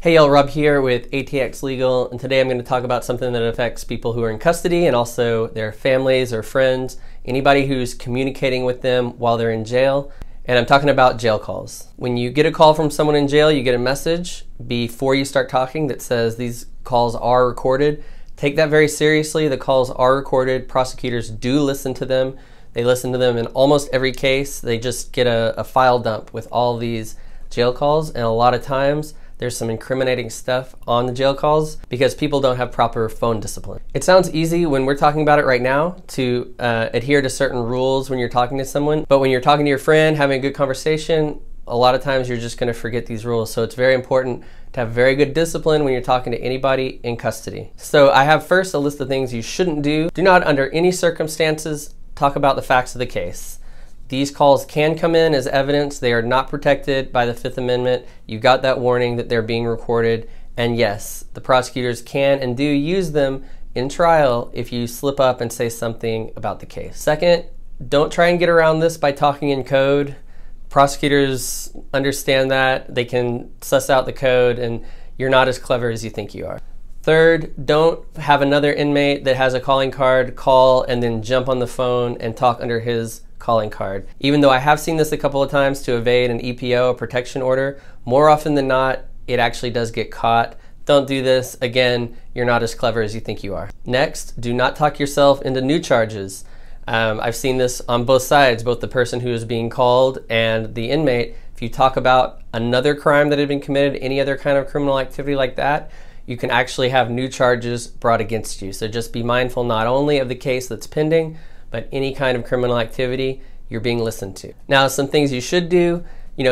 Hey y'all, Rob here with ATX Legal, and today I'm going to talk about something that affects people who are in custody and also their families or friends, anybody who's communicating with them while they're in jail. And I'm talking about jail calls. When you get a call from someone in jail, you get a message before you start talking that says these calls are recorded. Take that very seriously. The calls are recorded. Prosecutors do listen to them. They listen to them in almost every case. They just get a file dump with all these jail calls, and a lot of times there's some incriminating stuff on the jail calls because people don't have proper phone discipline. It sounds easy when we're talking about it right now to adhere to certain rules when you're talking to someone, but when you're talking to your friend, having a good conversation, a lot of times you're just going to forget these rules. So it's very important to have very good discipline when you're talking to anybody in custody. So I have first a list of things you shouldn't do. Do not under any circumstances talk about the facts of the case. These calls can come in as evidence. They are not protected by the Fifth Amendment. You got that warning that they're being recorded. And yes, the prosecutors can and do use them in trial if you slip up and say something about the case. Second, don't try and get around this by talking in code. Prosecutors understand that. They can suss out the code, and you're not as clever as you think you are. Third, don't have another inmate that has a calling card call and then jump on the phone and talk under his calling card. Even though I have seen this a couple of times to evade an EPO, a protection order, more often than not, it actually does get caught. Don't do this. Again, you're not as clever as you think you are. Next, do not talk yourself into new charges. I've seen this on both sides, both the person who is being called and the inmate. If you talk about another crime that had been committed, any other kind of criminal activity like that, you can actually have new charges brought against you. So just be mindful not only of the case that's pending, but any kind of criminal activity, you're being listened to. Now, some things you should do,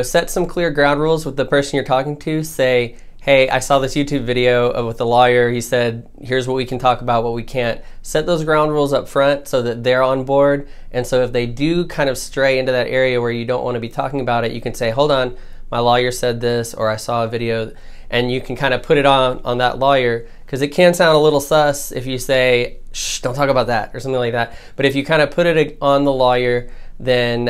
set some clear ground rules with the person you're talking to. Say, hey, I saw this YouTube video with the lawyer. He said, here's what we can talk about, what we can't. Set those ground rules up front so that they're on board. And so if they do kind of stray into that area where you don't want to be talking about it, you can say, hold on, my lawyer said this, or I saw a video, and you can kind of put it on that lawyer, because it can sound a little sus if you say, shh, don't talk about that, or something like that. But if you kind of put it on the lawyer, then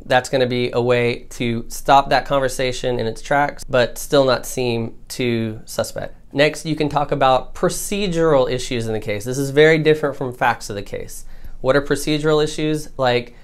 that's going to be a way to stop that conversation in its tracks, but still not seem too suspect. Next, you can talk about procedural issues in the case. This is very different from facts of the case. What are procedural issues? Like,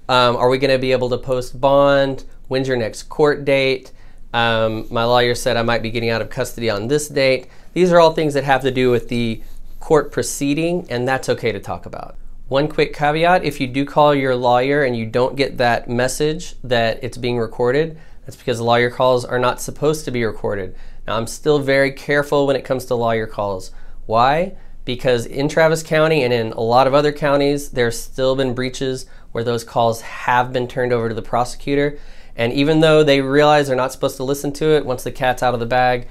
are we going to be able to post bond? When's your next court date? My lawyer said I might be getting out of custody on this date. These are all things that have to do with the court proceeding, and that's okay to talk about. One quick caveat, if you do call your lawyer and you don't get that message that it's being recorded, that's because lawyer calls are not supposed to be recorded. Now, I'm still very careful when it comes to lawyer calls. Why? Because in Travis County and in a lot of other counties, there's still been breaches where those calls have been turned over to the prosecutor. And even though they realize they're not supposed to listen to it, once the cat's out of the bag,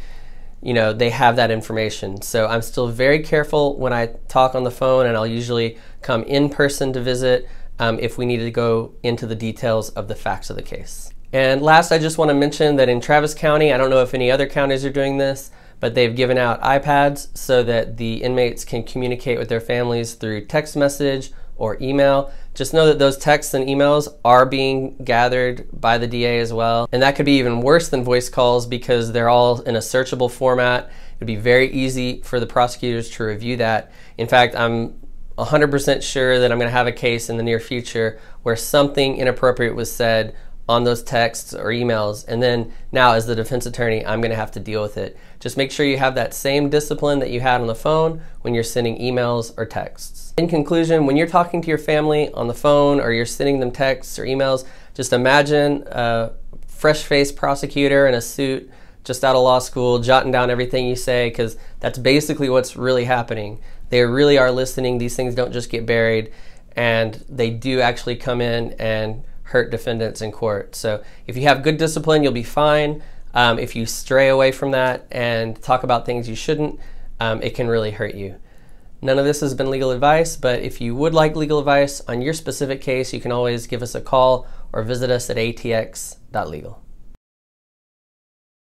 they have that information. So I'm still very careful when I talk on the phone, and I'll usually come in person to visit if we need to go into the details of the facts of the case. And last, I just want to mention that in Travis County, I don't know if any other counties are doing this, but they've given out iPads so that the inmates can communicate with their families through text message or email. Just know that those texts and emails are being gathered by the DA as well. And that could be even worse than voice calls because they're all in a searchable format. It'd be very easy for the prosecutors to review that. In fact, I'm 100% sure that I'm going to have a case in the near future where something inappropriate was said on those texts or emails, and then now as the defense attorney, I'm going to have to deal with it. Just make sure you have that same discipline that you had on the phone when you're sending emails or texts. In conclusion, when you're talking to your family on the phone or you're sending them texts or emails, just imagine a fresh-faced prosecutor in a suit just out of law school jotting down everything you say, because that's basically what's really happening. They really are listening. These things don't just get buried, and they do actually come in and hurt defendants in court. So if you have good discipline, you'll be fine. If you stray away from that and talk about things you shouldn't, it can really hurt you. None of this has been legal advice, but if you would like legal advice on your specific case, you can always give us a call or visit us at atx.legal.